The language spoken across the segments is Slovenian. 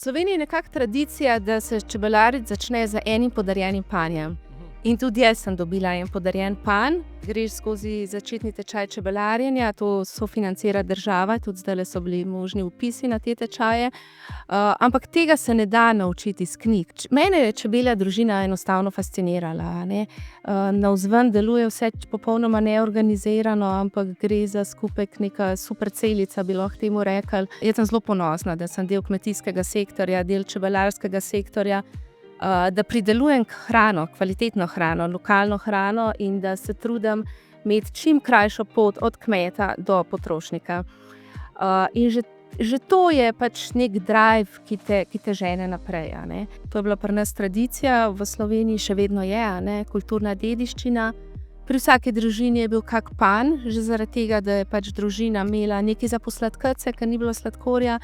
V Sloveniji je nekako tradicija, da se čebelariti začne z enim podarjenim panjem. In tudi jaz sem dobila en podarjen panj. Greš skozi začetni tečaj čebelarjenja, to sofinancira država, tudi zdajle so bili možni vpisi na te tečaje. Ampak tega se ne da naučiti iz knjig. Mene je čebelja družina enostavno fascinirala, ne. Navzven deluje vse popolnoma neorganizirano, ampak gre za skupek neka super celica, bi lahko temu rekli. Jaz sem zelo ponosna, da sem del kmetijskega sektorja, del čebelarskega sektorja, da pridelujem hrano, kvalitetno hrano, lokalno hrano in da se trudim imeti čim krajšo pot od kmeta do potrošnika. In že to je pač nek drive, ki te žene naprej, a ne. To je bila pri nas tradicija, v Sloveniji še vedno je, a ne, kulturna dediščina. Pri vsaki družini je bil kak panj, že zaradi tega, da je pač družina imela nekaj za posladkati se, ker ni bilo sladkorja,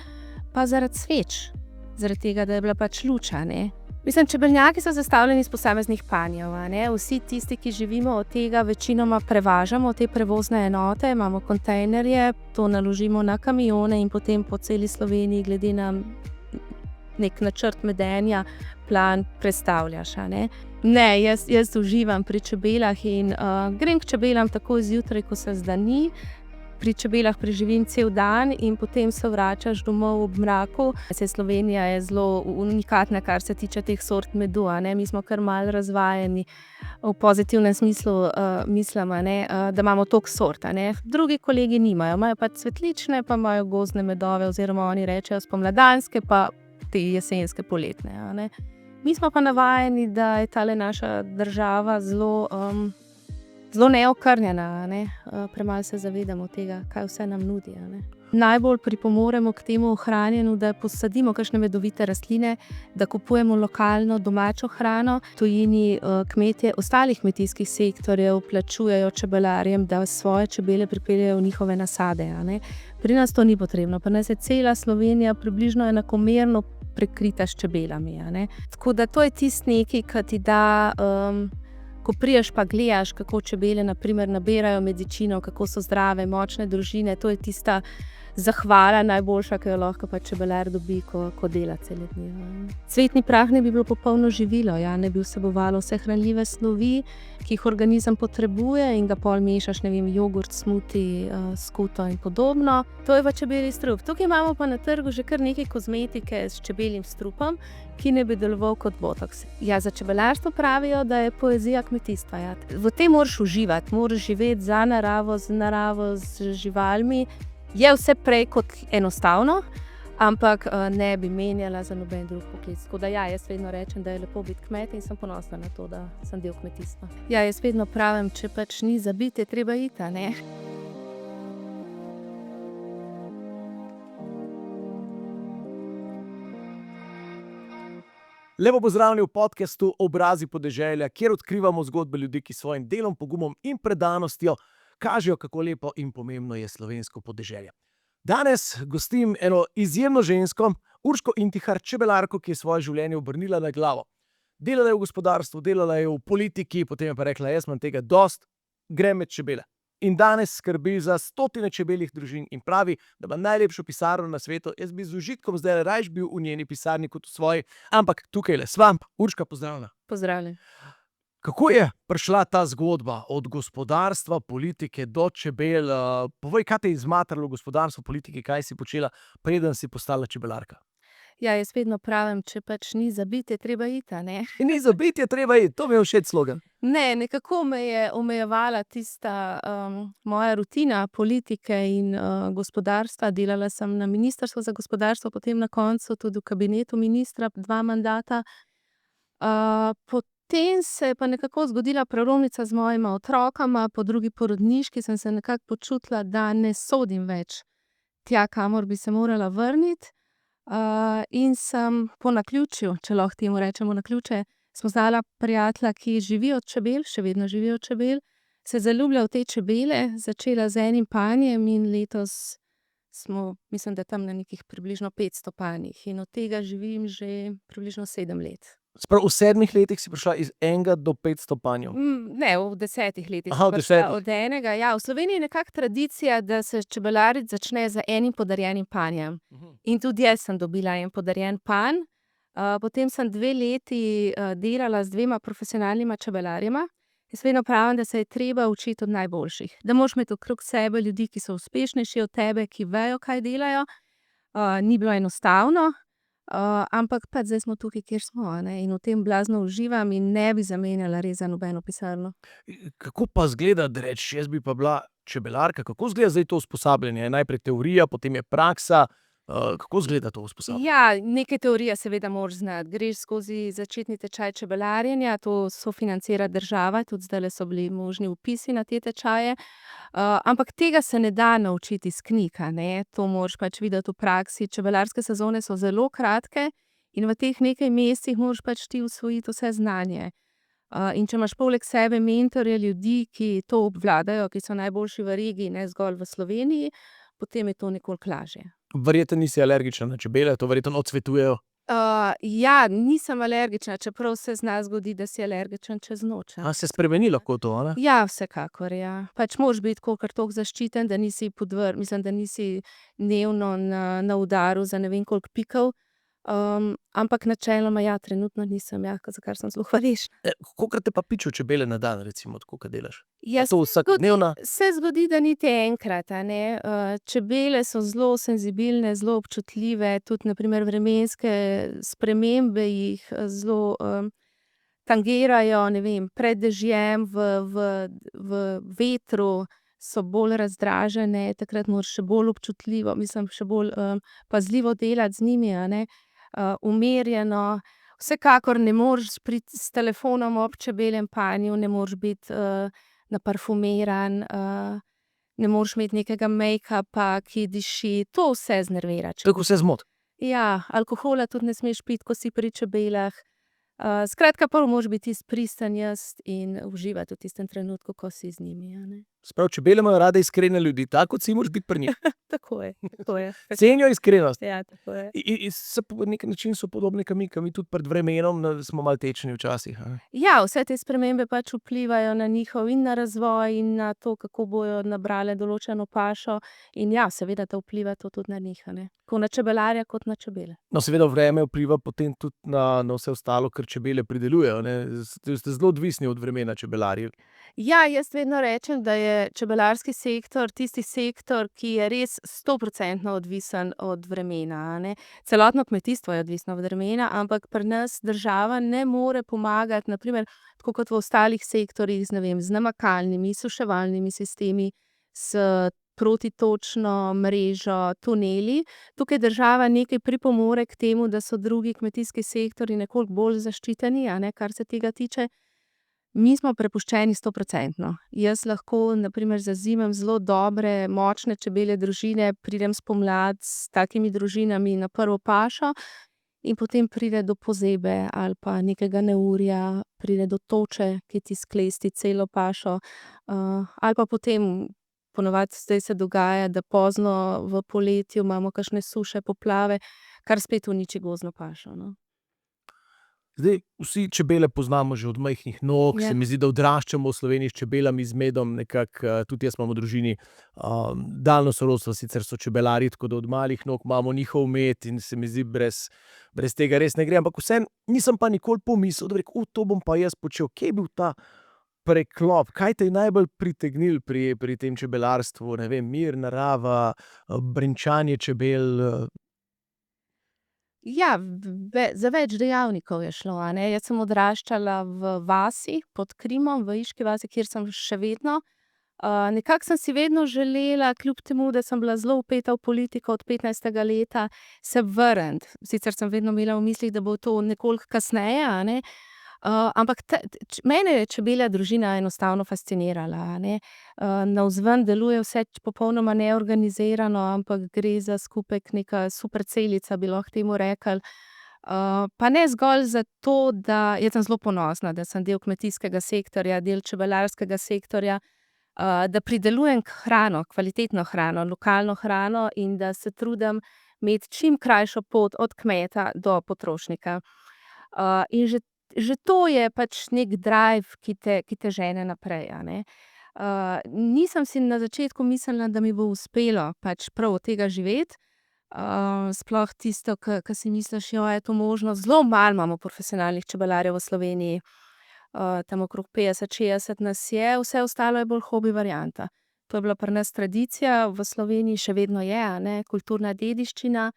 pa zaradi sveč, zaradi tega, da je bila pač luč, a ne. Mislim, čebelnjaki so sestavljeni iz posameznih panjev, a ne. Vsi tisti, ki živimo od tega, večinoma prevažamo te prevozne enote, imamo kontejnerje, to naložimo na kamione in potem po celi Sloveniji glede na nek načrt medenja plan prestavljaš, a ne. Ne, jaz uživam pri čebelah in grem k čebelam takoj zjutraj, ko se zdani. Pri čebelah preživim cel dan in potem se vračaš domov ob mraku. Slovenija je zelo unikatna, kar se tiče teh sort medu, a ne. Mi smo kar malo razvajeni v pozitivnem smislu, mislim, a ne, da imamo toliko sort, a ne. Drugi kolegi nimajo, imajo pa cvetlične, pa imajo gozdne medove oziroma oni rečejo spomladanske, pa te jesenske, poletne, a ne. Mi smo pa navajeni, da je tale naša država zelo neokrnjena, a ne. Premalo se zavedamo tega, kaj vse nam nudi, a ne. Najbolj pripomoremo k temu ohranjanju, da posadimo kakšne medovite rastline, da kupujemo lokalno, domačo hrano. V tujini kmetje ostalih kmetijskih sektorjev plačujejo čebelarjem, da svoje čebele pripeljejo v njihove nasade, a ne. Pri nas to ni potrebno, pri nas je cela Slovenija približno enakomerno prekrita s čebelami, a ne. Tako da to je tisto nekaj, kar ti da, ko prideš pa gledaš, kako čebele na primer nabirajo medicino, kako so zdrave, močne družine, to je tista zahvala najboljša, ki jo lahko pa čebelar dobi, ko dela cele dneve. Cvetni prah naj bi bilo popolno živilo, ja, naj bi vsebovalo vse hranljive snovi, ki jih organizem potrebuje in ga pol mešaš, ne vem, jogurt, smuti, skuto in podobno. To je pa čebelji strup. Tukaj imamo pa na trgu že kar nekaj kozmetike s čebeljim strupom, ki naj bi deloval kot botoks. Ja, za čebelarstvo pravijo, da je poezija kmetijstva, ja. V tem moraš uživati, moraš živeti za naravo, z živalmi. Je vse prej kot enostavno, ampak ne bi menjala za noben drug poklic. Tako da ja, jaz vedno rečem, da je lepo biti kmet in sem ponosna na to, da sem del kmetijstva. Ja, jaz vedno pravim, če pač ni za biti, je treba iti, a ne. Lepo pozdravljeni v podcastu Obrazi podeželja, kjer odkrivamo zgodbe ljudi, ki s svojim delom, pogumom in predanostjo kažejo, kako lepo in pomembno je slovensko podeželje. Danes gostim eno izjemno žensko, Urško Intihar, čebelarko, ki je svoje življenje obrnila na glavo. Delala je v gospodarstvu, delala je v politiki, potem je pa rekla, jaz imam tega dosti, grem med čebele. In danes skrbi za stotine čebeljih družin in pravi, da ima najlepšo pisarno na svetu. Jaz bi z užitkom zdaj rajš bil v njeni pisarni kot v svoji, ampak tukaj le svam. Urška, pozdravljena. Pozdravljeni. Kako je prišla ta zgodba od gospodarstva, politike do čebel? Povej, kaj te je izmatralo v gospodarstvu, politiki, kaj si počela, preden si postala čebelarka? Ja, jaz vedno pravim, če pač ni za biti, je treba iti, a ne. Ni za biti, je treba iti, to mi je všeč slogan. Ne, nekako me je omejevala tista moja rutina politike in gospodarstva. Delala sem na ministrstvu za gospodarstvo, potem na koncu tudi v kabinetu ministra 2 mandata. Potem se je pa nekako zgodila prelomnica z mojima otrokoma, po drugi porodniški sem se nekako počutila, da ne sodim več tja, kamor bi se morala vrniti. In sem po naključju, če lahko temu rečemo naključje, spoznala prijatelja, ki živi od čebel, še vedno živi od čebel, se zaljubila v te čebele, začela z enim panjem in letos smo, mislim, da tam na nekih približno 500 panjih in od tega živim že približno 7 let. Sprav v 7 letih si prišla iz 1 do 500 panjev. Ne, v 10 letih Aha, sem v prišla 10. od enega. Ja, v Sloveniji je nekako tradicija, da se čebelariti začne z enim podarjenim panjem. In tudi jaz sem dobila en podarjen panj. Potem sem 2 leti, delala z 2 profesionalnima čebelarjema. Jaz vedno pravim, da se je treba učiti od najboljših. Da moraš imeti okrog sebe ljudi, ki so uspešnejši od tebe, ki vejo, kaj delajo. Ni bilo enostavno, ampak pač zdaj smo tukaj, kjer smo, a ne, in v tem blazno uživam in ne bi zamenjala res za nobeno pisarno. Kako pa izgleda, da rečeš, jaz bi pa bila čebelarka? Kako izgleda zdaj to usposabljanje? Najprej teorija, potem je praksa. Kako izgleda to usposabljanje? Ja, nekaj teorije seveda moraš znati. Greš skozi začetni tečaj čebelarjenja, to sofinancira država, tudi zdajle so bili možni vpisi na te tečaje. Ampak tega se ne da naučiti iz knjig, a ne. To moraš pač videti v praksi. Čebelarske sezone so zelo kratke in v teh nekaj mesecih moraš pač ti usvojiti vse znanje. In če imaš poleg sebe mentorje, ljudi, ki to obvladajo, ki so najboljši v regiji, ne zgolj v Sloveniji, potem je to nekoliko lažje. Verjetno nisi alergična na čebele, to verjetno odsvetujejo. Ja, nisem alergična, čeprav se zna zgoditi, da si alergičen čez noč, a. Se spremeni lahko to, a ne? Ja, vsekakor, ja. Pač moraš biti kolikor toliko zaščiten, da nisi da nisi dnevno na udaru za ne vem koliko pikov. Ampak načeloma ja, trenutno nisem, ja, za kar sem zelo hvaležna. Kolikokrat te pa pičijo čebele na dan, recimo, tako kot delaš? Ja, To vsakodnevna? se zgodi, da niti enkrat, a ne. Čebele so zelo senzibilne, zelo občutljive, tudi na primer vremenske spremembe jih, zelo, tangirajo, ne vem, pred dežjem, v vetru so bolj razdražene, takrat moraš še bolj občutljivo, še bolj, pazljivo delati z njimi, a ne. Umirjeno. Vsekakor ne moreš priti s telefonom ob čebeljem panju, ne moreš biti, naparfumiran, ne moreš imeti nekega mejkapa, ki diši. To vse znervira Tako vse zmoti. Ja, alkohola tudi ne smeš piti, ko si pri čebelah. Skratka, pol moraš biti tisti pristen jaz in uživati v tistem trenutku, ko si z njimi, a ne. Se pravi, čebele imajo rade iskrene ljudi, tako kot si moraš biti pri njih. Tako je, tako je. Cenijo iskrenost. Ja, tako je. Se po neki način so podobne kot mi, tudi pred vremenom, smo malo tečni včasih, a ne. Ja, vse te spremembe pač vplivajo na njihov in na razvoj in na to, kako bojo nabrale določeno pašo. In ja, seveda to vpliva to tudi na njih, a ne. Tako na čebelarja kot na čebele. No, seveda vreme vpliva potem tudi na vse ostalo, kar čebele pridelujejo, ne. Ste zelo odvisni od vremena, čebelarji. Ja, jaz vedno rečem, da je čebelarski sektor tisti sektor, ki je res 100% odvisen od vremena, a ne. Celotno kmetijstvo je odvisno od vremena, ampak pri nas država ne more pomagati, na primer, tako kot v ostalih sektorjih, z, ne vem, z namakalnimi, suševalnimi sistemi, s protitočno mrežo, tuneli. Tukaj država nekaj pripomore k temu, da so drugi kmetijski sektorji nekoliko bolj zaščiteni, a ne, kar se tega tiče. Mi smo prepuščeni 100%. Jaz lahko na primer zazimem zelo dobre, močne čebelje družine, pridem spomladi s takimi družinami na prvo pašo in potem pride do pozebe ali pa nekega neurja, pride do toče, ki ti sklesti celo pašo. Ali pa potem, ponavadi zdaj se dogaja, da pozno v poletju imamo kakšne suše, poplave, kar spet uniči gozdno pašo, no. Zdaj, vsi čebele poznamo že od majhnih nog, Ja. se mi zdi, da odraščamo v Sloveniji s čebelami, z medom nekako, tudi jaz imam v družini, daljno sorodstvo, sicer so čebelarji, tako da od malih nog imamo njihov med in se mi zdi, brez tega res ne gre, ampak vseeno nisem pa nikoli pomislil, da bi rekel, to bom pa jaz počel. Kje je bil ta preklop? Kaj te je najbolj pritegnilo pri tem čebelarstvu? Ne vem, mir, narava, brenčanje čebel, Ja, za več dejavnikov je šlo, a ne. Jaz sem odraščala v vasi pod Krimom, v Iški vasi, kjer sem še vedno. Nekako sem si vedno želela, kljub temu, da sem bila zelo vpeta v politiko od 15. leta, se vrniti. Sicer sem vedno imela v mislih, da bo to nekoliko kasneje, a ne. Ampak mene je čebelja družina enostavno fascinirala, a ne. Navzven deluje vse popolnoma neorganizirano, ampak gre za skupek neka super celica, bi lahko temu rekli. Pa ne zgolj zato, da jaz sem zelo ponosna, da sem del kmetijskega sektorja, del čebelarskega sektorja, da pridelujem hrano, kvalitetno hrano, lokalno hrano in da se trudim imeti čim krajšo pot od kmeta do potrošnika. In že to je pač neki drive, ki te žene naprej, a ne. Nisem si na začetku mislila, da mi bo uspelo pač prav od tega živeti. Sploh tisto, ke si misliš, je to možno. Zelo malo imamo profesionalnih čebelarjev v Sloveniji. Tam okrog 50-60 nas je, vse ostalo je bolj hobi varianta. To je bila pri nas tradicija, v Sloveniji še vedno je, a ne, kulturna dediščina.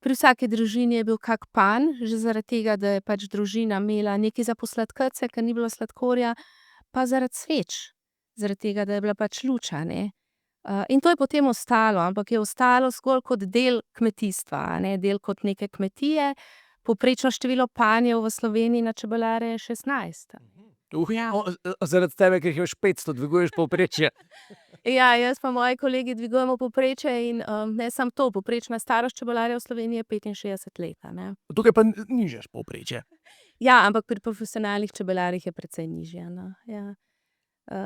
Pri vsaki družini je bil kak panj, že zaradi tega, da je pač družina imela nekaj za posladkati, ker ni bilo sladkorja, pa zaradi sveč. Zaradi tega, da je bila pač luč, a ne. In to je potem ostalo, ampak je ostalo zgolj kot del kmetijstva, a ne, del kot neke kmetije. Povprečno število panjev v Sloveniji na čebelarje je 16. Ja. Zaradi tebe, ker jih imaš 500, dviguješ povprečje. Ja, jaz pa moji kolegi dvigujemo povprečje in, ne samo to, povprečna starost čebelarjev v Sloveniji je 65 let, a ne. Tukaj pa nižaš povprečje. Ja, ampak pri profesionalnih čebelarjih je precej nižja, no, ja.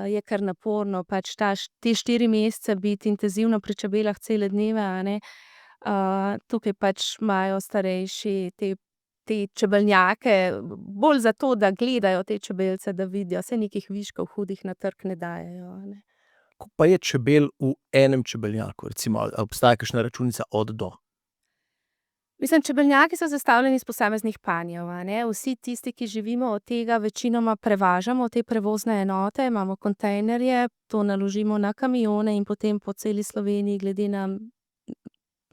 Je kar naporno, pač te 4 mesece biti intenzivno pri čebelah cele dneve, a ne. Tukaj pač imajo starejši te čebelnjake bolj zato, da gledajo te čebelce, da vidijo, saj nekih viškov hudih na trg ne dajejo, a ne. Koliko pa je čebel v enem čebelnjaku, recimo, ali obstaja kakšna računica od do? Mislim, čebelnjaki so sestavljeni iz posameznih panjev, a ne. Vsi tisti, ki živimo od tega, večinoma prevažamo te prevozne enote, imamo kontejnerje, to naložimo na kamione in potem po celi Sloveniji glede na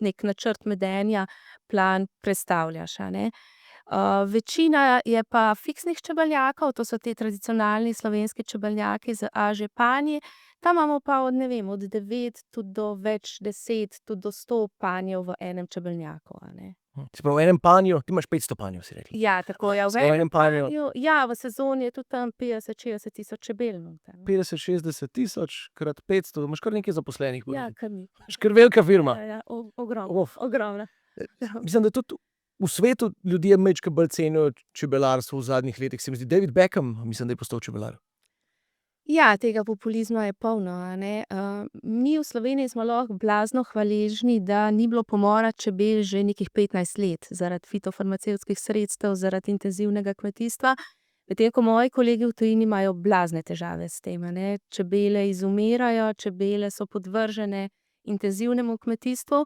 neki načrt medenja plan prestavljaš, a ne. Večina je pa fiksnih čebelnjakov, to so ti tradicionalni slovenski čebelnjaki z AŽ panji. Tam imamo pa od, ne vem, od 9 tudi do več 10, tudi do 100 panjev v enem čebelnjaku, a ne. Se pravi, v enem panju, ti imaš 500 panjev, si rekla. Ja, tako, ja, Se pravi, v enem panju ja, v sezoni je tudi tam 50-60 tisoč čebel noter. 50-60 tisoč krat 500, imaš kar nekaj zaposlenih. Ja, kar ni. Imaš kar velika firma. Ja, ogromno, ogromna. Mislim, da tudi v svetu ljudje majčkeno bolj cenijo čebelarstvo v zadnjih letih. Se mi zdi, David Beckham, mislim, da je postal čebelar. Ja, tega populizma je polno, a ne. Mi v Sloveniji smo lahko blazno hvaležni, da ni bilo pomora čebel že nekih 15 let zaradi fitofarmacevtskih sredstev, zaradi intenzivnega kmetijstva. Medtem ko moji kolegi v tujini imajo blazne težave s tem, a ne. Čebele izumirajo, čebele so podvržene intenzivnemu kmetijstvu.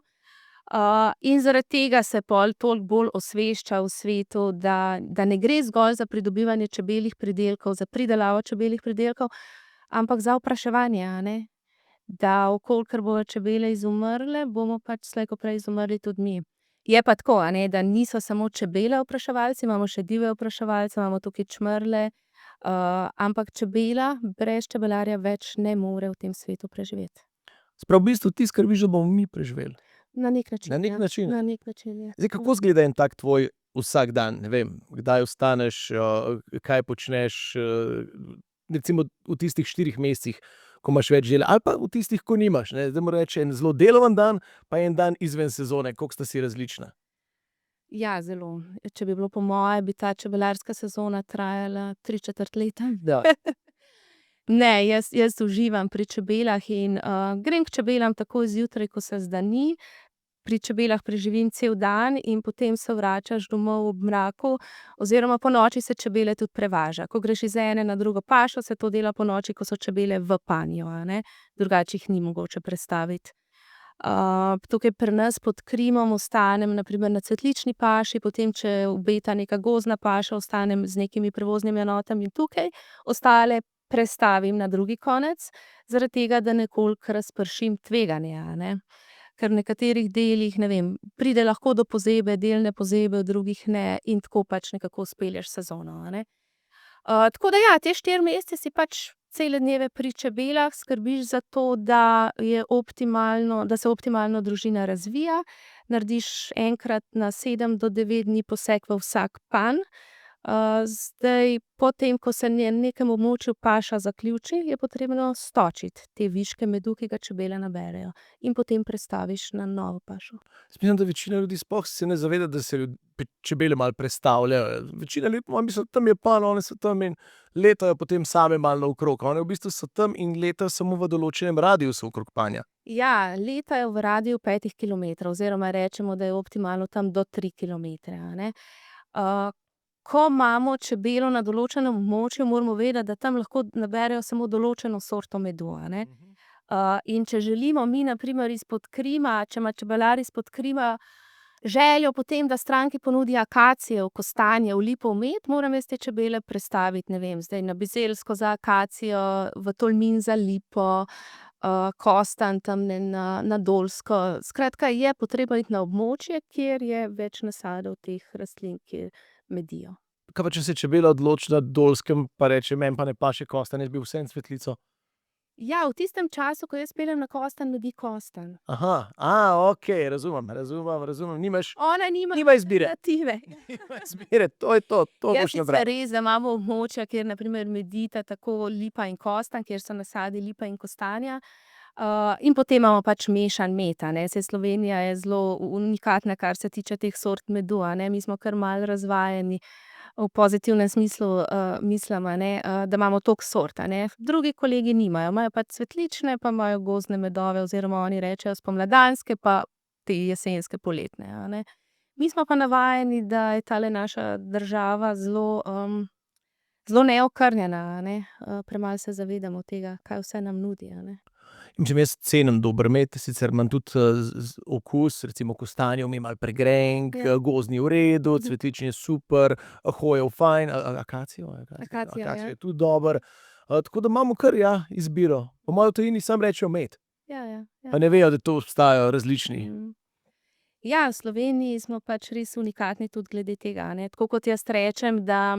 In zaradi tega se pol toliko bolj osvešča v svetu, da ne gre zgolj za pridobivanje čebeljih pridelkov, za pridelavo čebeljih pridelkov, ampak za opraševanje, a ne. Da v kolikor bojo čebele izumrle, bomo pač slej ko prej izumrli tudi mi. Je pa tako, a ne, da niso samo čebele opraševalci, imamo še divje opraševalce, imamo tukaj čmrlje, ampak čebela brez čebelarja več ne more v tem svetu preživeti. Se pravi, v bistvu ti skrbiš, da bomo mi preživeli. Na neki način, Na neki ja. način. Na neki način, ja. Zdaj, kako izgleda en tak tvoj vsakdan? Ne vem, kdaj vstaneš, kaj počneš, recimo v tistih 4 mesecih, ko imaš več dela, ali pa v tistih, ko nimaš, ne. Zdaj moram reči, en zelo deloven dan pa en dan izven sezone. Koliko sta si različna? Ja, zelo. Če bi bilo po moje, bi ta čebelarska sezona trajala 3/4 leta. Ja. Ne, jaz uživam pri čebelah in, grem k čebelam takoj zjutraj, ko se zdani. Pri čebelah preživim cel dan in potem se vračaš domov ob mraku oziroma ponoči se čebele tudi prevaža. Ko greš iz ene na drugo pašo, se to dela ponoči, ko so čebele v panju, a ne. Drugače jih ni mogoče prestaviti. Tukaj pri nas pod Krimom ostanem na primer na cvetlični paši, potem če obeta neka gozdna paša, ostanem z nekimi prevoznimi enotami tukaj, ostale prestavim na drugi konec, zaradi tega, da nekoliko razpršim tveganje, a ne. Ker v nekaterih delih, ne vem, pride lahko do pozebe, delne pozebe, v drugih ne, in tako pač nekako spelješ sezono, a ne. Tako da ja, te 4 mesece si pač cele dneve pri čebelah, skrbiš za to, da je optimalno, da se optimalno družina razvija. Narediš enkrat na 7 do 9 dni poseg v vsak panj. Zdaj, potem ko se na nekem območju paša zaključi, je potrebno stočiti te viške medu, ki ga čebele naberejo. In potem prestaviš na novo pašo. Jaz mislim, da večina ljudi sploh se ne zaveda, da se čebele malo prestavljajo. Večina ljudi misli, tam je panj, one so tam in letajo potem same malo naokrog. One v bistvu so tam in letajo samo v določenem radiusu okrog panja. Ja, letajo v radiju 5 kilometrov oziroma rečemo, da je optimalno tam do 3 kilometre, a ne. ko imamo čebelo na določenem območju, moramo vedeti, da tam lahko naberejo samo določeno sorto medu, a ne. In če želimo mi na primer izpod Krima, če ima čebelar izpod Krima željo po tem, da stranki ponudi akacijev, kostanjev, lipov med, moram jaz te čebele prestaviti, ne vem, zdaj na Bizeljsko za akacijo, v Tolmin za lipo, kostanj tamle na Dolsko. Skratka, je potrebno iti na območje, kjer je več nasadov teh rastlin, ki medijo. Kaj pa, če se čebela odloči na Dolskem, pa reče: "Meni pa ne paše kostanj, jaz bi vseeno cvetlico." Ja, v tistem času, ko jaz peljem na kostanj, medi kostanj. Aha, okej, razumem, nimaš Ona nima nima izbire. alternative. Nima izbire, to je to Je boš sicer nabrala. res, da imamo območja, kjer na primer medita tako lipa in kostanj, kjer so nasadi lipe in kostanja. In potem imamo pač mešan med, a ne. Saj Slovenija je zelo unikatna, kar se tiče teh sort medu, a ne. Mi smo kar malo razvajeni v pozitivnem smislu, mislim, a ne, da imamo toliko sort, a ne. Drugi kolegi nimajo, imajo pač cvetlične, pa imajo gozdne medove oziroma oni rečejo spomladanske pa te jesenske, poletne, a ne. Mi smo pa navajeni, da je tale naša država zelo, zelo neokrnjena, a ne. Premalo se zavedamo tega, kaj vse nam nudi, a ne. Mislim, jaz cenim dober med, sicer imam tudi, okus, recimo kostanjev mi je malo pregrenk, Ja. gozdni v redu, cvetlični je super, hojev fajn, akacijev, Akacijev, ja. je tudi dobro. Tako da imamo kar, ja, izbiro. Po moje v tujini samo rečejo med, Ja, ja, ja. pa ne vejo, da to obstajajo različni. Ja, v Sloveniji smo pač res unikatni tudi glede tega, a ne. Tako kot jaz rečem, da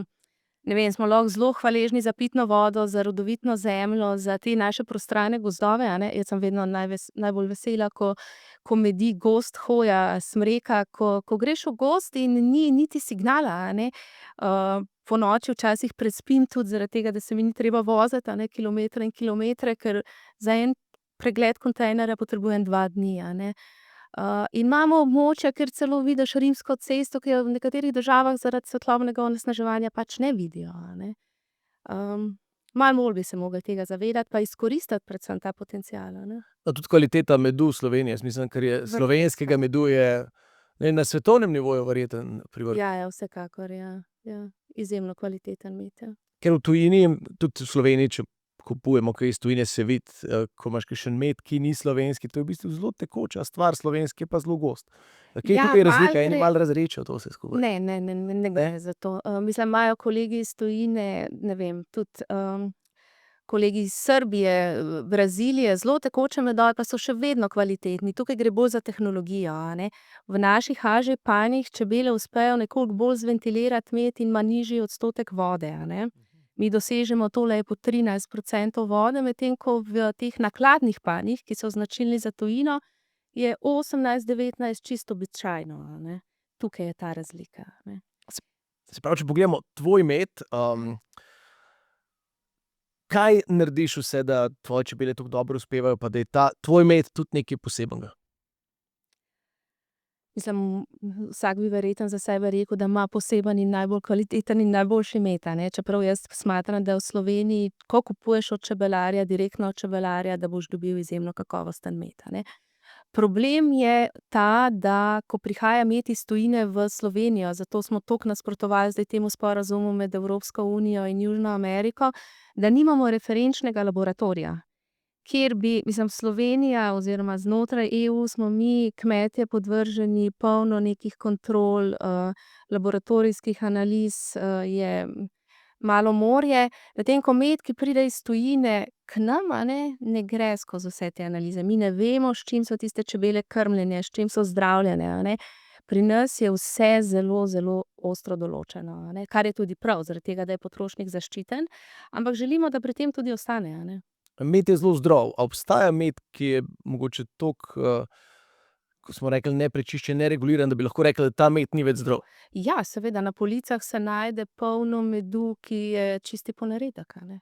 ne vem, smo lahko zelo hvaležni za pitno vodo, za rodovitno zemljo, za te naše prostrane gozdove, a ne. Jaz sem vedno najbolj vesela, ko medi gozd hoja, smreka, ko greš v gozd in ni niti signala, a ne. Ponoči včasih prespim tudi zaradi tega, da se mi ni treba voziti, a ne, kilometre in kilometre, ker za en pregled kontejnerja potrebujem 2 dni, a ne. In imamo območja, kjer celo vidiš Rimsko cesto, ki jo v nekaterih državah zaradi svetlobnega onesnaževanja pač ne vidijo, a ne. Malo bolj bi se mogli tega zavedati pa izkoristiti predvsem ta potencial, a ne. Pa tudi kvaliteta medu v Sloveniji, jaz mislim, ker je slovenskega medu je, ne, na svetovnem nivoju verjetno pri vrhu. Ja, vsekakor, ja. Ja, izjemno kvaliteten med, ja. Ker v tujini, tudi v Sloveniji, če kupujemo kaj iz tujine, se vidi, ko imaš kakšen med, ki ni slovenski, to je v bistvu zelo tekoča stvar, slovenski je pa zelo gost. Kje je Ja, tukaj malo razlika? Eni gre. malo razredčijo to vse skupaj. Ne gre za to. Mislim, imajo kolegi iz tujine, ne vem, tudi, kolegi iz Srbije, Brazilije, zelo tekoče medove, pa so še vedno kvalitetni. Tukaj gre bolj za tehnologijo, a ne. V naših AŽ panjih čebele uspejo nekoliko bolj zventilirati med in ima nižji odstotek vode, a ne. Mi dosežemo tole po 13% vode, medtem ko v teh nakladnih panjih, ki so značilni za tujino, je 18, 19 čisto običajno, a ne. Tukaj je ta razlika, a ne. Se pravi, če pogledamo tvoj med, kaj narediš vse, da tvoje čebele tako dobro uspevajo, pa da je ta tvoj med tudi nekaj posebenega? Mislim, vsak bi verjetno za sebe rekel, da ima poseben in najbolj kvaliteten in najboljši med, a ne. Čeprav jaz smatram, da v Sloveniji, ko kupuješ od čebelarja, direktno od čebelarja, da boš dobil izjemno kakovosten med, a ne. Problem je ta, da ko prihaja med iz tujine v Slovenijo, zato smo toliko nasprotovali zdaj temu sporazumu med Evropsko unijo in Južno Ameriko, da nimamo referenčnega laboratorija, kjer bi, mislim, Slovenija oziroma znotraj EU smo mi kmetje podvrženi polno nekih kontrol, laboratorijskih analiz, je malo morje, medtem ko med, ki pride iz tujine k nam, a ne, ne gre skozi vse te analize. Mi ne vemo, s čim so tiste čebele krmljene, s čim so zdravljene, a ne. Pri nas je vse zelo, zelo ostro določeno, a ne, kar je tudi prav, zaradi tega, da je potrošnik zaščiten, ampak želimo, da pri tem tudi ostane, a ne. Med je zelo zdrav. A obstaja med, ki je mogoče toliko, ko smo rekli, neprečiščen, nereguliran, da bi lahko rekli, da ta med ni več zdrav? Ja, seveda, na policah se najde polno medu, ki je čisti ponaredek, a ne.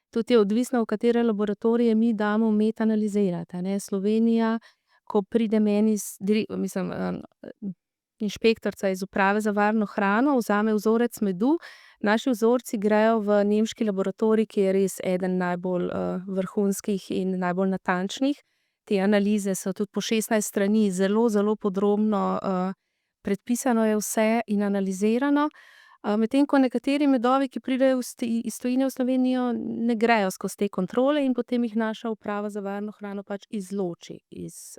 Tudi je odvisno, v katere laboratorije mi damo med analizirati, a ne. Slovenija, ko pride meni inšpektorica iz Uprave za varno hrano, vzame vzorec medu, naši vzorci grejo v nemški laboratorij, ki je res eden najbolj, vrhunskih in najbolj natančnih. Te analize so tudi po 16 strani, zelo, zelo podrobno, predpisano je vse in analizirano. Medtem ko nekateri medovi, ki pridejo iz tujine v Slovenijo, ne grejo skozi te kontrole in potem jih naša uprava za varno hrano pač izloči iz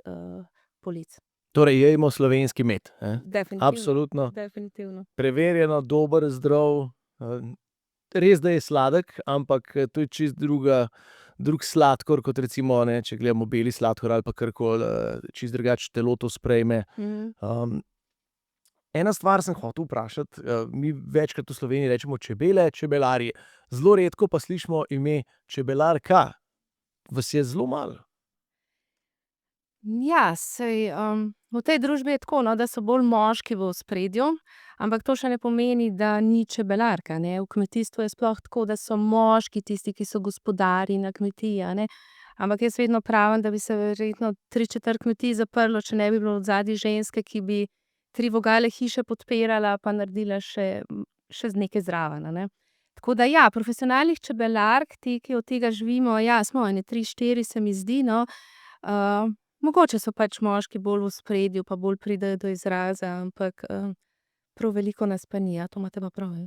polic. Torej, jejmo slovenski med. Definitivno. Absolutno. Definitivno. Preverjeno, dober, zdrav. Res, da je sladek, ampak to je čisto drug sladkor, kot recimo, ne, če gledamo beli sladkor ali pa karkoli, čisto drugače telo to sprejme. Ena stvar sem hotel vprašati, mi večkrat v Sloveniji rečemo čebele, čebelarji. Zelo redko pa slišimo ime čebelarka. Vas je zelo malo. Ja, saj v tej družbi je tako, no, da so bolj moški v ospredju, ampak to še ne pomeni, da ni čebelarka, ne. V kmetijstvu je sploh tako, da so moški tisti, ki so gospodarji na kmetiji, a ne. Ampak jaz vedno pravim, da bi se verjetno 3/4 kmetij zaprlo, če ne bi bilo odzadaj ženske, ki bi 3 vogale hiše podpirala pa naredila še z nekaj zraven, a ne. Tako da ja, profesionalnih čebelark, ti, ki od tega živimo, ja, smo ene 3, 4, se mi zdi, no. Mogoče so pač moški bolj v ospredju pa bolj pridejo do izraza, ampak prav veliko nas pa ni, ja, to imate pa prav, ja.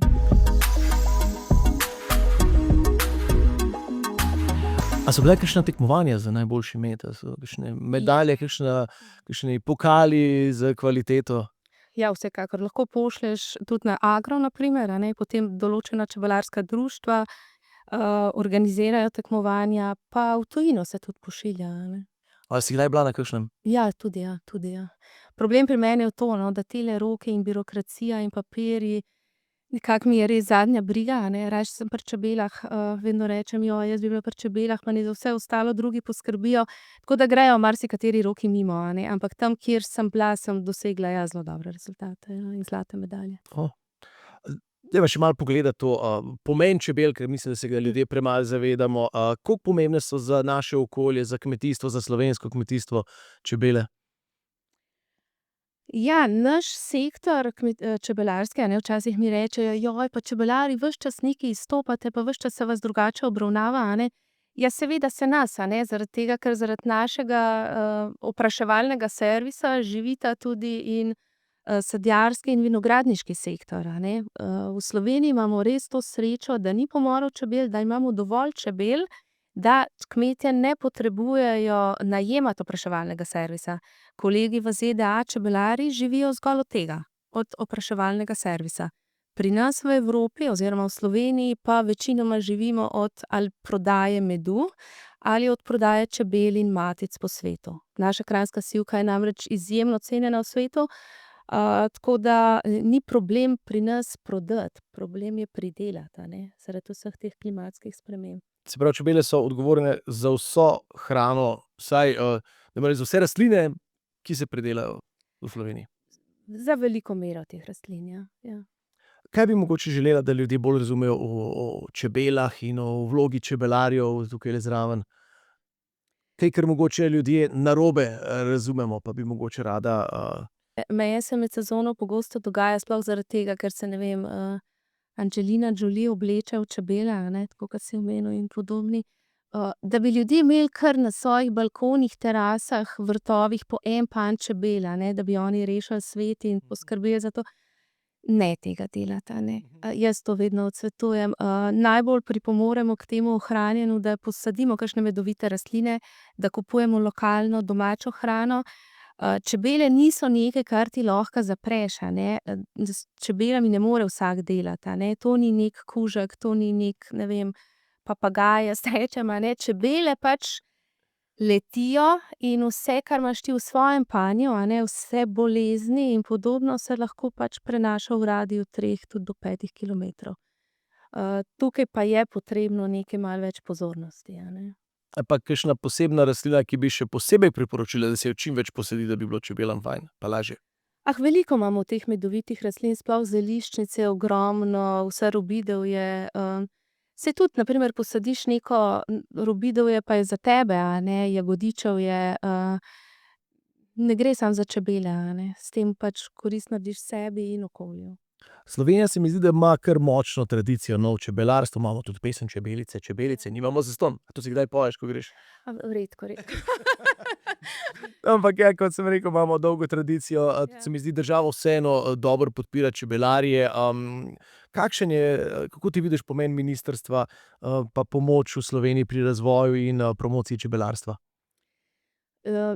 A so bile kakšna tekmovanja za najboljši med? A so kakšne medalje, kakšni pokali za kvaliteto? Ja, vsekakor. Lahko pošlješ tudi na Agro, na primer, a ne, potem določena čebelarska društva organizirajo tekmovanja, pa v tujino se tudi pošilja, a ne. A si kdaj bila na kakšnem? Ja, tudi ja, tudi ja. Problem pri meni je to, no, da tele roke in birokracija in papirji, nekako mi je res zadnja briga, a ne, rajši sem pri čebelah, vedno rečem: jaz bi bila pri čebelah, pa naj za vse ostalo drugi poskrbijo." Tako da grejo marsikateri roki mimo, a ne, ampak tam, kjer sem bila, sem dosegla, ja, zelo dobre rezultate, ja, in zlate medalje. Dajva še malo pogledati to, pomen čebel, ker mislim, da se ga ljudje premalo zavedamo. Koliko pomembne so za naše okolje, za kmetijstvo, za slovensko kmetijstvo čebele? Ja, naš sektor čebelarski, a ne, včasih mi rečejo: pa čebelarji ves čas nekaj izstopate, pa ves čas se vas drugače obravnava, a ne." Ja, seveda se nas, a ne, zaradi tega, ker zaradi našega opraševalnega servisa živita tudi in sadjarski in vinogradniški sektor, a ne. V Sloveniji imamo res to srečo, da ni pomorov čebel, da imamo dovolj čebel, da kmetje ne potrebujejo najemati opraševalnega servisa. Kolegi v ZDA, čebelarji, živijo zgolj od tega, od opraševalnega servisa. Pri nas v Evropi oziroma v Sloveniji pa večinoma živimo od ali prodaje medu ali od prodaje čebel in matic po svetu. Naša kranjska sivka je namreč izjemno cenjena v svetu, tako da ni problem pri nas prodati, problem je pridelati, a ne, zaradi vseh teh klimatskih sprememb. Se pravi, čebele so odgovorne za vso hrano, vsaj za vse rastline, ki se pridelajo v Sloveniji. Za veliko mero teh rastlin, ja, ja. Kaj bi mogoče želela, da ljudje bolj razumejo o čebelah in o vlogi čebelarjev tukajle zraven? Kaj, kar mogoče ljudje narobe razumemo, pa bi mogoče rada Meni se med sezono pogosto dogaja, sploh zaradi tega, ker se, ne vem, Angelina Jolie obleče v čebele, a ne, tako kot si omenil, in podobni. Da bi ljudje imeli kar na svojih balkonih, terasah, vrtovih po en panj čebel, a ne, da bi oni rešili svet in poskrbeli za to. Ne tega delati, a ne. Jaz to vedno odsvetujem. Najbolj pripomoremo k temu ohranjanju, da posadimo kakšne medovite rastline, da kupujemo lokalno, domačo hrano. Čebele niso nekaj, kar ti lahko zapreš, a ne. S čebelami ne more vsak delati, a ne. To ni neki kužek, to ni neki, ne vem, papagaj, jaz rečem, a ne. Čebele pač letijo in vse, kar imaš ti v svojem panju, a ne, vse bolezni in podobno, se lahko pač prenaša v radiu 3 tudi do 5 kilometrov. Tukaj pa je potrebno nekaj malo več pozornosti, a ne. Ali pa kakšna posebna rastlina, ki bi še posebej priporočila, da se jo čim več posadi, da bi bilo čebelam fajn, pa lažje? Veliko imamo teh medovitih rastlin, sploh zeliščnic je ogromno, vse robidovje, saj tudi, na primer, posadiš neko robidovje, pa je za tebe, a ne, jagodičevje, ne gre samo za čebele, a ne, s tem pač korist narediš sebi in okolju. Slovenija se mi zdi, da ima kar močno tradicijo, no, v čebelarstvu imamo tudi pesem Čebelice, čebelice, nimamo zastonj. A to si kdaj poješ, ko greš? Redko. Ampak ja, kot sem rekel, imamo dolgo tradicijo, se mi zdi, država vseeno dobro podpira čebelarje. Kako ti vidiš pomen ministrstva, pa pomoč v Sloveniji pri razvoju in promociji čebelarstva?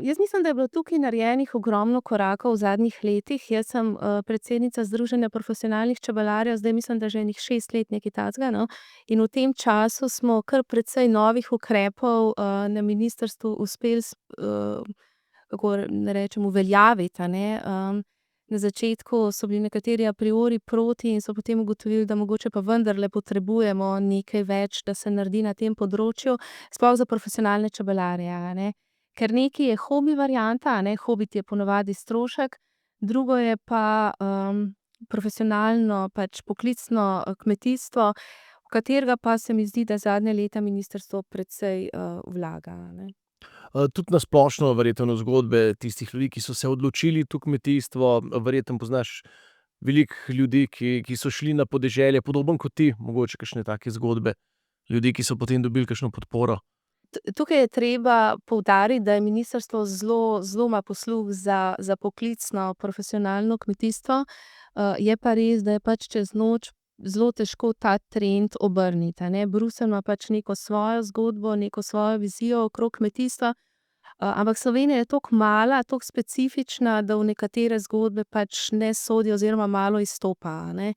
Jaz mislim, da je bilo tukaj narejenih ogromno korakov v zadnjih letih. Jaz sem predsednica Združenja profesionalnih čebelarjev, zdaj mislim, da že enih 6 let, nekaj takega, no. In v tem času smo kar precej novih ukrepov na ministrstvu uspeli kako naj rečem, uveljaviti, a ne. Na začetku so bili nekateri a priori proti in so potem ugotovili, da mogoče pa vendarle potrebujemo nekaj več, da se naredi na tem področju, sploh za profesionalne čebelarje, a ne. Ker nekaj je hobi varianta, a ne, hobi ti je ponavadi strošek, drugo je pa profesionalno, pač poklicno kmetijstvo, v katerega pa se mi zdi, da zadnja leta ministrstvo precej vlaga, a ne. Tudi na splošno verjetno zgodbe tistih ljudi, ki so se odločili to kmetijstvo, verjetno poznaš veliko ljudi, ki so šli na podeželje, podobno kot ti, mogoče kakšne take zgodbe, ljudi, ki so potem dobili kakšno podporo. Tukaj je treba poudariti, da je ministrstvo zelo ima posluh za poklicno, profesionalno kmetijstvo. Je pa res, da je pač čez noč zelo težko ta trend obrniti, a ne. Bruselj ima pač neko svojo zgodbo, neko svojo vizijo okrog kmetijstva, ampak Slovenija je toliko mala, toliko specifična, da v nekatere zgodbe pač ne sodi oziroma malo izstopa, a ne.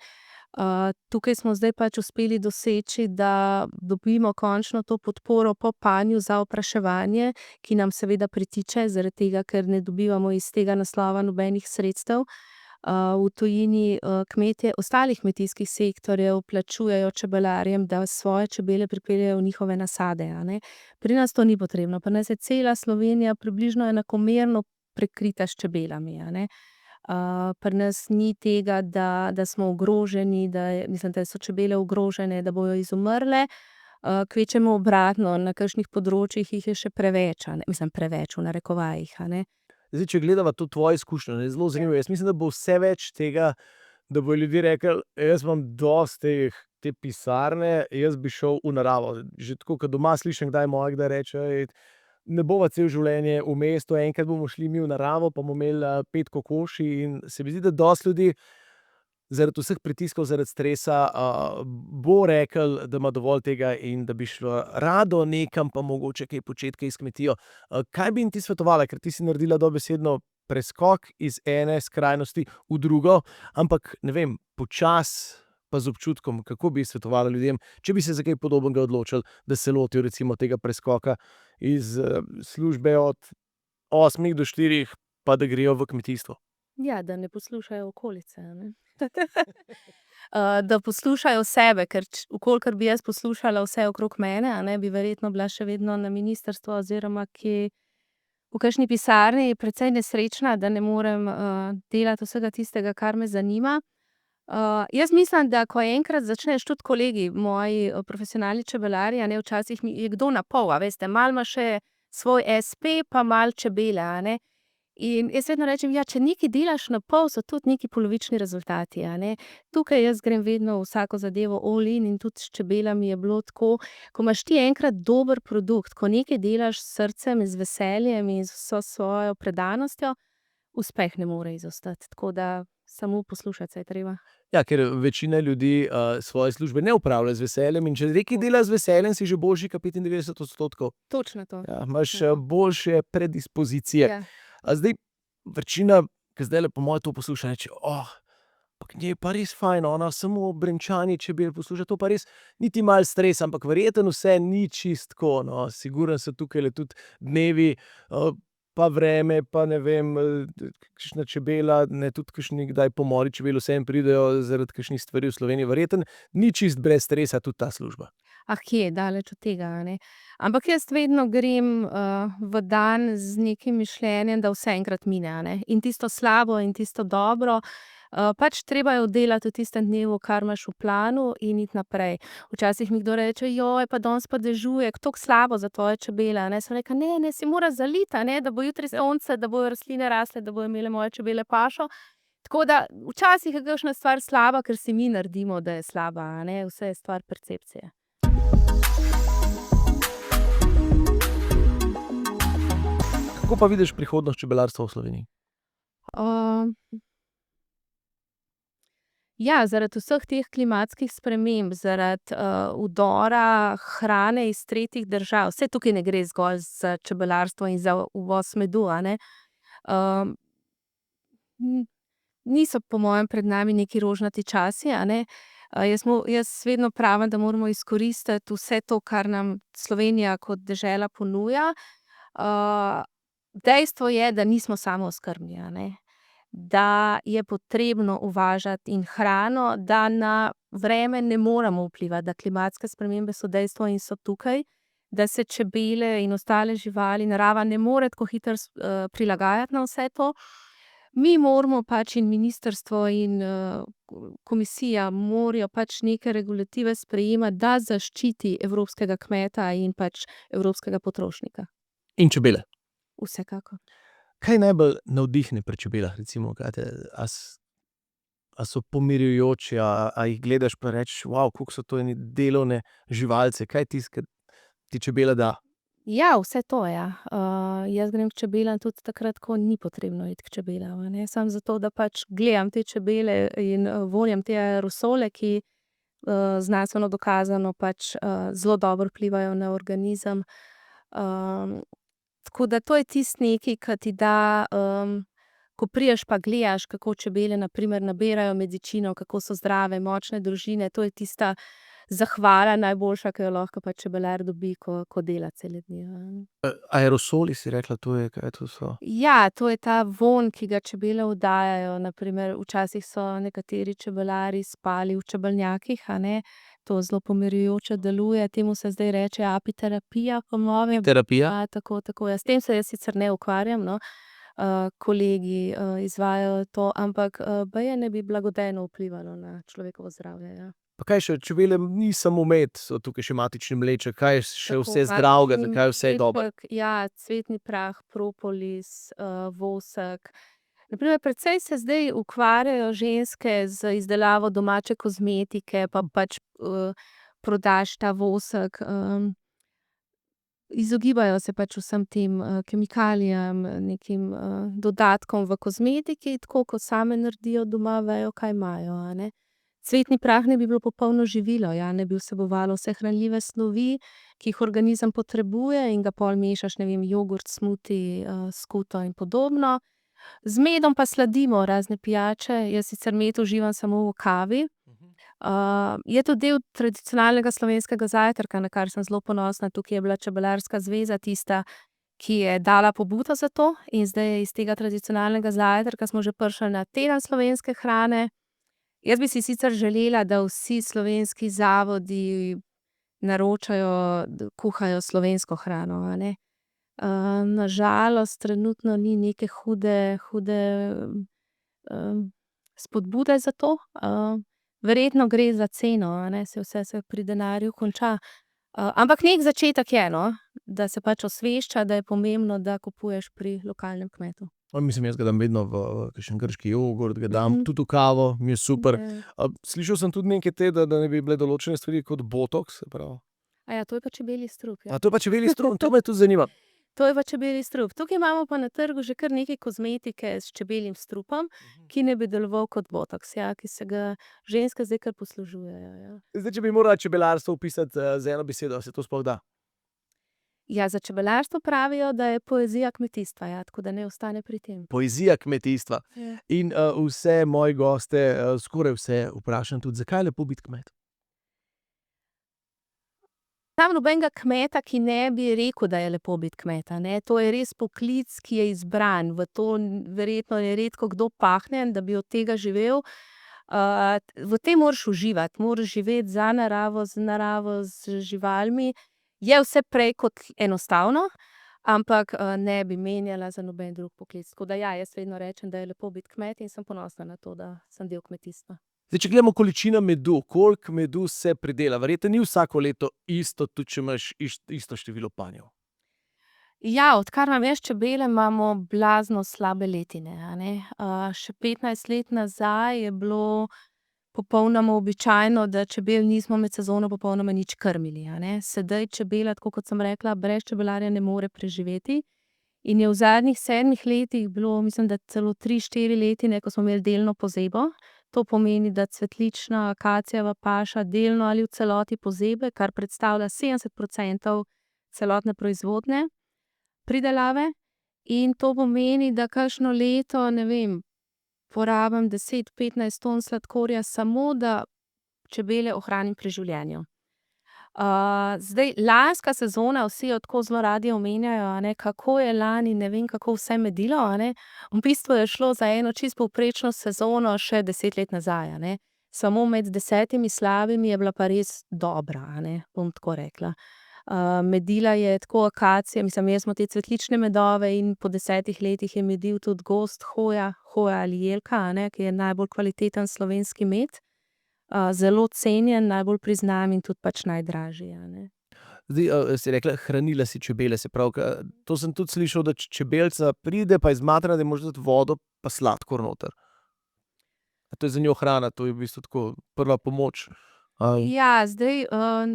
Tukaj smo zdaj pač uspeli doseči, da dobimo končno to podporo po panju za opraševanje, ki nam seveda pritiče, zaradi tega, ker ne dobivamo iz tega naslova nobenih sredstev. V tujini kmetje ostalih kmetijskih sektorjev plačujejo čebelarjem, da svoje čebele pripeljejo v njihove nasade, a ne. Pri nas to ni potrebno, pri nas je cela Slovenija približno enakomerno prekrita s čebelami, a ne. Pri nas ni tega, da smo ogroženi, da so čebele ogrožene, da bojo izumrle. Kvečjemu obratno, na kakšnih področjih jih je še preveč, a ne, mislim preveč v narekovajih, a ne. Zdaj, če gledava to tvojo izkušnjo, je zelo zanimivo. Jaz mislim, da bo vse več tega, da bojo ljudje rekli: "Jaz imam dosti te pisarne, jaz bi šel v naravo." Že tako, ko doma slišim kdaj moja, kdaj reče: "Ne bova celo življenje v mestu, enkrat bomo šli mi v naravo, pa bomo imeli 5 kokoši." In se mi zdi, da dosti ljudi zaradi vseh pritiskov, zaradi stresa, bo reklo, da ima dovolj tega in da bi šlo rado nekam, pa mogoče kaj početi, kaj s kmetijo. Kaj bi jim ti svetovala, ker ti si naredila dobesedno preskok iz ene skrajnosti v drugo, ampak ne vem, počasi pa z občutkom, kako bi svetovala ljudem, če bi se za kaj podobnega odločili, da se lotijo recimo tega preskoka iz službe od 8 do 4, pa da grejo v kmetijstvo. Ja, da ne poslušajo okolice, a ne. Da poslušajo sebe, ker v kolikor bi jaz poslušala vse okrog mene, a ne, bi verjetno bila še vedno na ministrstvu oziroma kje v kakšni pisarni precej nesrečna, da ne morem delati vsega tistega, kar me zanima. Jaz mislim, da ko enkrat začneš, tudi kolegi moji profesionalni čebelarji, a ne, včasih je kdo na pol, a veste, malo ima še svoj espe pa malo čebele, a ne. In jaz vedno rečem, ja, če nekaj delaš na pol, so tudi neki polovični rezultati, a ne. Tukaj jaz grem vedno v vsako zadevo all in in tudi s čebelami je bilo tako. Ko imaš ti enkrat dober produkt, ko nekaj delaš s srcem in z veseljem in z vso svojo predanostjo, uspeh ne more izostati. Tako da samo poslušati se je treba. Ja, ker večina ljudi svoje službe ne opravlja z veseljem, in če nekaj dela z veseljem, si že boljši kot 95%. Točno to. Ja, imaš boljše predispozicije. Ja. Zdaj, večina, ki zdajle po moje to posluša, reče: pa k njej je pa res fajn, ona samo brenčanje čebel posluša, to pa res niti malo stres, ampak verjetno vse ni čisto tako, no. Sigurno so tukajle tudi dnevi, pa vreme, pa ne vem, kakšna čebela, ne, tudi kakšni kdaj pomori čebel vseeno pridejo zaradi kakšnih stvari v Sloveniji. Verjetno ni čisto brez stresa tudi ta služba. Kje, daleč od tega, a ne. Ampak jaz vedno grem v dan z nekim mišljenjem, da vse enkrat mine, a ne. In tisto slabo in tisto dobro, pač treba je oddelati v tistem dnevu, kar imaš v planu, in iti naprej. Včasih mi kdo reče: pa danes pa dežuje, toliko slabo za tvoje čebele, a ne." Sem rekla: "Ne, si moraš zaliti, a ne, da bo jutri sonce, da bojo rastline rastle, da bojo imele moje čebele pašo." Tako da včasih je kakšna stvar slaba, ker si mi naredimo, da je slaba, a ne. Vse je stvar percepcije. Kako pa vidiš prihodnost čebelarstva v Sloveniji? Ja, zaradi vseh teh klimatskih sprememb, zaradi vdora hrane iz tretjih držav, saj tukaj ne gre zgolj za čebelarstvo in za uvoz medu, a ne. Um, n- Niso po mojem pred nami neki rožnati časi, a ne. Jaz vedno pravim, da moramo izkoristiti vse to, kar nam Slovenija kot dežela ponuja. Dejstvo je, da nismo samooskrbni, a ne. Da je potrebno uvažati in hrano, da na vreme ne moremo vplivati, da klimatske spremembe so dejstvo in so tukaj, da se čebele in ostale živali, narava ne more tako hitro prilagajati na vse to. Mi moramo pač in ministrstvo in komisija morajo pač neke regulative sprejemati, da zaščiti evropskega kmeta in pač evropskega potrošnika. In čebele. Vsekakor. Kaj najbolj navdihne pri čebelah, recimo, a so pomirjujoči, a jih gledaš pa rečeš, koliko so to eni delovne živalce, kaj je tisto, kar ti čebela da? Ja, vse to, ja. Jaz grem k čebelam tudi takrat, ko ni potrebno iti k čebelam, a ne, samo zato, da pač gledam te čebele in vonjam te aerosole, ki znanstveno dokazano pač zelo dobro vplivajo na organizem. Tako da to je tisto nekaj, ke ti da, ko prideš pa gledaš, kako čebele na primer nabirajo medičino, kako so zdrave, močne družine, to je tista zahvala najboljša, ke jo lahko pač čebelar dobi, ko dela cele dneve. Aerosoli si rekla, to je, kaj to so? Ja, to je ta vonj, ki ga čebele oddajajo, na primer včasih so nekateri čebelarji spali v čebelnjakih, a ne. To zelo pomirjujoče deluje, temu se zdaj reče apiterapija po novem. Terapija? Ja, tako, ja. S tem se jaz sicer ne ukvarjam, no. Kolegi izvajajo to, ampak baje naj bi blagodejno vplivalo na človekovo zdravje, ja. Pa kaj še, čebele ni samo med, so tukaj še matični mleček, kaj je še Tako, vse zdravega, matični zakaj je vse dobro? mleček, ja, cvetni prah, propolis, vosek. Na primer precej se zdaj ukvarjajo ženske z izdelavo domače kozmetike, pa pač prodaš ta vosek, izogibajo se pač vsem tem kemikalijam, nekim dodatkom v kozmetiki, tako kot same naredijo doma, vejo, kaj imajo, a ne. Cvetni prah naj bi bilo popolno živilo, ja, naj bi vsebovalo vse hranljive snovi, ki jih organizem potrebuje, in ga pol mešaš, ne vem, jogurt, smuti, skuto in podobno. Z medom pa sladimo razne pijače, jaz sicer med uživam samo v kavi. Je to del tradicionalnega slovenskega zajtrka, na kar sem zelo ponosna. Tukaj je bila Čebelarska zveza tista, ki je dala pobudo za to, in zdaj iz tega tradicionalnega zajtrka smo že prišli na teden slovenske hrane. Jaz bi si sicer želela, da vsi slovenski zavodi naročajo, kuhajo slovensko hrano, a ne. Na žalost trenutno ni neke hude spodbude za to. Verjetno gre za ceno, a ne, saj vse se pri denarju konča. Ampak neki začetek je, no, da se pač osvešča, da je pomembno, da kupuješ pri lokalnem kmetu. Mislim, jaz ga dam vedno v kakšen grški jogurt, ga dam tudi v kavo, mi je super. Ja. Slišal sem tudi nekaj da naj bi bile določene stvari kot botoks, se pravi. To je pa čebelji strup, ja. To je pa čebelji strup, to me tudi zanima. To je pa čebelji strup. Tukaj imamo pa na trgu že kar nekaj kozmetike s čebeljim strupom, ki naj bi deloval kot botoks, ja, ki se ga ženske zdaj kar poslužujejo, ja. Zdaj, če bi morala čebelarstvo opisati z eno besedo, se to sploh da? Ja, za čebelarstvo pravijo, da je poezija kmetijstva, ja, tako da naj ostane pri tem. Poezija kmetijstva. Ja. In vse moje goste, skoraj vse vprašam tudi, zakaj je lepo biti kmet? Tam nobenega kmeta, ki ne bi rekel, da je lepo biti kmet, a ne. To je res poklic, ki je izbran. V to verjetno je redko kdo pahnjen, da bi od tega živel. V tem moraš uživati, moraš živeti za naravo, z naravo, z živalmi. Je vse prej kot enostavno, ampak ne bi menjala za noben drug poklic. Tako da ja, jaz vedno rečem, da je lepo biti kmet, in sem ponosna na to, da sem del kmetijstva. Zdaj, če gledamo količino medu, koliko medu se pridela? Verjetno ni vsako leto isto, tudi če imaš isto število panjev. Ja, odkar imam jaz čebele, imamo blazno slabe letine, a ne. Še 15 let nazaj je bilo popolnoma običajno, da čebel nismo med sezono popolnoma nič krmili, a ne. Sedaj čebela, tako kot sem rekla, brez čebelarja ne more preživeti. In je v zadnjih 7 letih bilo, mislim, da celo 3-4 letine, ko smo imeli delno pozebo. To pomeni, da cvetlična akacijeva paša delno ali v celoti pozebe, kar predstavlja 70% celotne proizvodnje pridelave. In to pomeni, da kakšno leto, ne vem, porabim 10-15 ton sladkorja samo, da čebele ohranim pri življenju. Zdaj, lanska sezona, vsi jo tako zelo radi omenjajo, a ne, kako je lani, ne vem, kako vse medilo, a ne. V bistvu je šlo za eno čisto povprečno sezono še 10 let nazaj, a ne. Samo med 10 slabimi je bila pa res dobra, a ne, bom tako rekla. Medila je tako akacija, mislim, imeli smo te cvetlične medove in po 10 letih je medil tudi gost hoja ali jelka, a ne, ki je najbolj kvaliteten slovenski med. Zelo cenjen, najbolj priznan in tudi pač najdražji, a ne. Zdaj, si rekla, hranila si čebele, se pravi, to sem tudi slišal, da čebelca pride, pa je zmatrana, da može dati vodo pa sladkor noter. A to je za njo hrana, to je v bistvu tako prva pomoč. Ja, zdaj,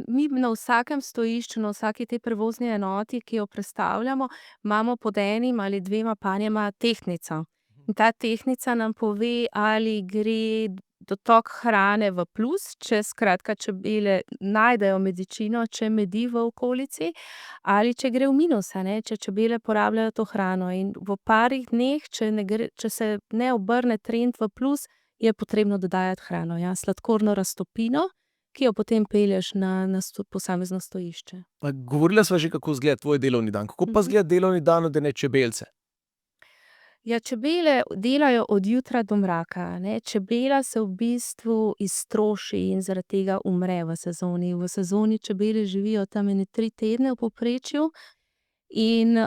mi na vsakem stojišču, na vsaki tej prevozni enoti, ki jo prestavljamo, imamo pod enim ali dvema panjema tehtnico. In ta tehtnica nam pove, ali gre dotok hrane v plus, če skratka čebele najdejo medičino, če medi v okolici, ali če gre v minus, a ne, če čebele porabljajo to hrano. In v parih dneh, če se ne obrne trend v plus, je potrebno dodajati hrano, ja, sladkorno raztopino, ki jo potem pelješ na posamezno stojišče. Govorila sva že, kako izgleda tvoj delovni dan. Kako pa izgleda delovni dan od ene čebelce? Ja, čebele delajo od jutra do mraka, a ne. Čebela se v bistvu iztroši in zaradi tega umre v sezoni. V sezoni čebele živijo tam ene 3 tedne v povprečju. In,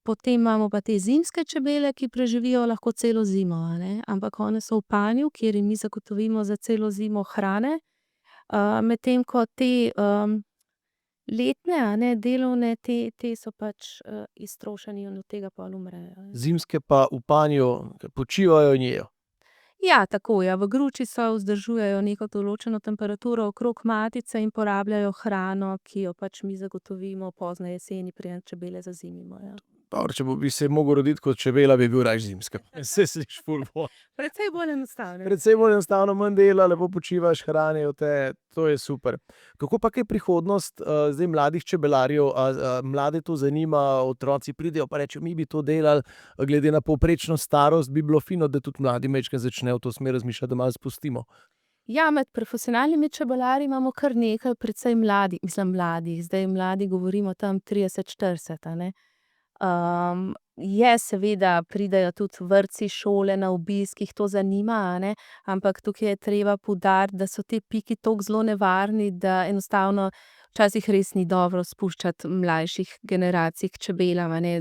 potem imamo pa te zimske čebele, ki preživijo lahko celo zimo, a ne. Ampak one so v panju, kjer jim mi zagotovimo za celo zimo hrane. Medtem ko te, letne, a ne, delovne, te so pač, iztrošeni in od tega pol umrejo. Zimske pa v panju počivajo in jejo. Ja, tako, ja, v gruči so, vzdržujejo neko določeno temperaturo okrog matice in porabljajo hrano, ki jo pač mi zagotovimo pozno jeseni, preden čebele zazimimo, ja. Dobro, če bi se mogel roditi kot čebela, bi bil raje zimska. Se sliši ful bolj. Precej bolj enostavno. Precej bolj enostavno, manj dela, lepo počivaš, hranijo te, to je super. Kako pa kaj prihodnost, zdaj mladih čebelarjev, mlade to zanima, otroci pridejo pa rečejo, mi bi to delali, glede na povprečno starost bi bilo fino, da tudi mladi majčkeno začnejo v to smer razmišljati, da malo spustimo. Ja, med profesionalnimi čebelarji imamo kar nekaj precej mladih, zdaj mladi govorimo tam 30-40, a ne. Je seveda, pridejo tudi vrtci, šole na obisk, jih to zanima, a ne, ampak tukaj je treba poudariti, da so ti piki toliko zelo nevarni, da enostavno včasih res ni dobro spuščati mlajših generacij k čebelam, a ne.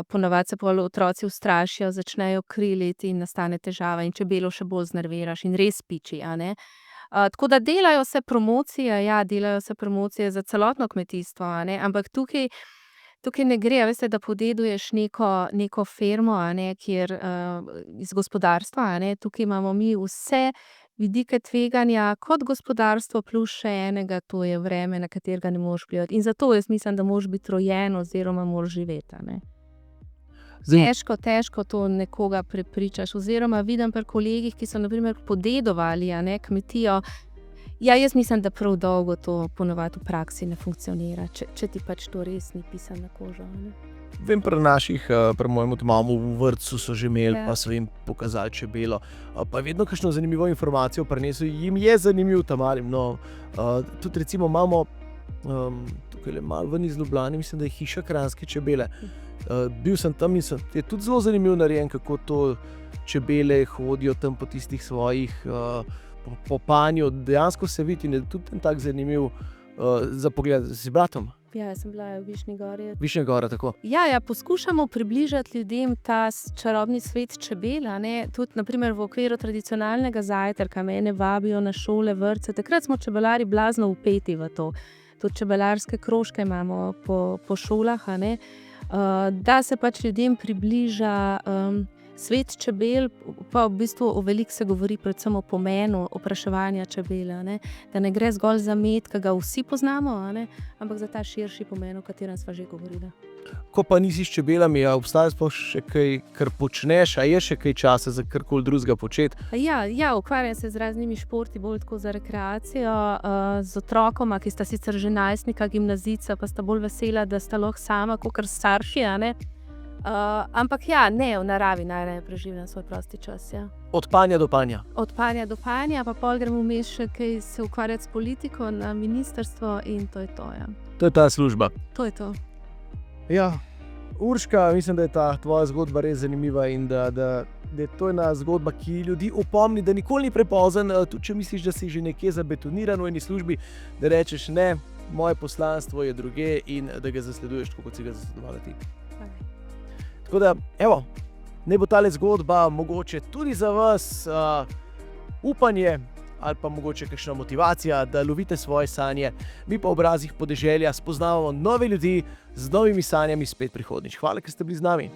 Ponavadi se pol otroci ustrašijo, začnejo kriliti in nastane težava in čebelo še bolj znerviraš in res piči, a ne. Tako da delajo se promocije, ja, delajo se promocije za celotno kmetijstvo, a ne, ampak tukaj ne gre, a veste, da podeduješ neko fermo, a ne, kjer, iz gospodarstva, a ne, tukaj imamo mi vse vidike tveganja kot gospodarstvo plus še enega, to je vreme, na katerega ne moreš vplivati. In zato jaz mislim, da moraš biti rojen oziroma moraš živeti, a ne. Težko to nekoga prepričaš, oziroma vidim pri kolegih, ki so na primer podedovali, a ne, kmetijo. Ja, jaz mislim, da prav dolgo to ponavadi v praksi ne funkcionira, če ti pač to res ni pisano na kožo, a ne. Vem, pri naših, pri mojem mamu v vrtcu so že imeli, pa so jim pokazali čebelo. Pa vedno kakšno zanimivo informacijo prinesel, jim je zanimiv ta malim, no. Tudi recimo imamo, tukajle malo ven iz Ljubljane, mislim, da je hiša kranjske čebele. Bil sem tam in je tudi zelo zanimivo narejen, kako to čebele hodijo tam po tistih svojih, po panju, dejansko se vidi in je tudi en tak zanimiv, za pogled. Si bila tam? Ja, jaz sem bila v Višnji Gori. Višnja Gora, tako. Ja, poskušamo približati ljudem ta čarobni svet čebel, a ne, tudi na primer v okviru tradicionalnega zajtrka mene vabijo na šole, vrtce, takrat smo čebelarji blazno vpeti v to. Tudi čebelarske krožke imamo po šolah, a ne. Da se pač ljudem približa, svet čebel, pa v bistvu veliko se govori predvsem o pomenu opraševanja čebel, a ne. Da ne gre zgolj za med, ki ga vsi poznamo, a ne, ampak za ta širši pomen, o katerem sva že govorila. Ko pa nisi s čebelami, a obstaja sploh še kaj, kar počneš, a je še kaj časa za karkoli drugega početi? Ja, ukvarjam se z raznimi športi, bolj tako za rekreacijo, z otrokoma, ki sta sicer že najstnika, gimnazijca, pa sta bolj vesela, da sta lahko sama, kakor starši, a ne. Ampak ja, ne, v naravi najraje preživljam svoj prosti čas, ja. Od panja do panja. Od panja do panja, pa pol grem vmes še kaj se ukvarjati s politiko na ministrstvo in to je to, ja. To je ta služba. To je to. Ja, Urška, mislim, da je ta tvoja zgodba res zanimiva in da je to ena zgodba, ki ljudi opomni, da nikoli ni prepozen, tudi če misliš, da si že nekje zabetoniran v eni službi, da rečeš ne, moje poslanstvo je druge in da ga zasleduješ tako, kot si ga zasledovala ti. Tako da, evo, naj bo tale zgodba mogoče tudi za vas upanje ali pa mogoče kakšna motivacija, da lovite svoje sanje. Mi pa v Obrazih podeželja spoznavamo nove ljudi z novimi sanjami spet prihodnjič. Hvala, ker ste bili z nami.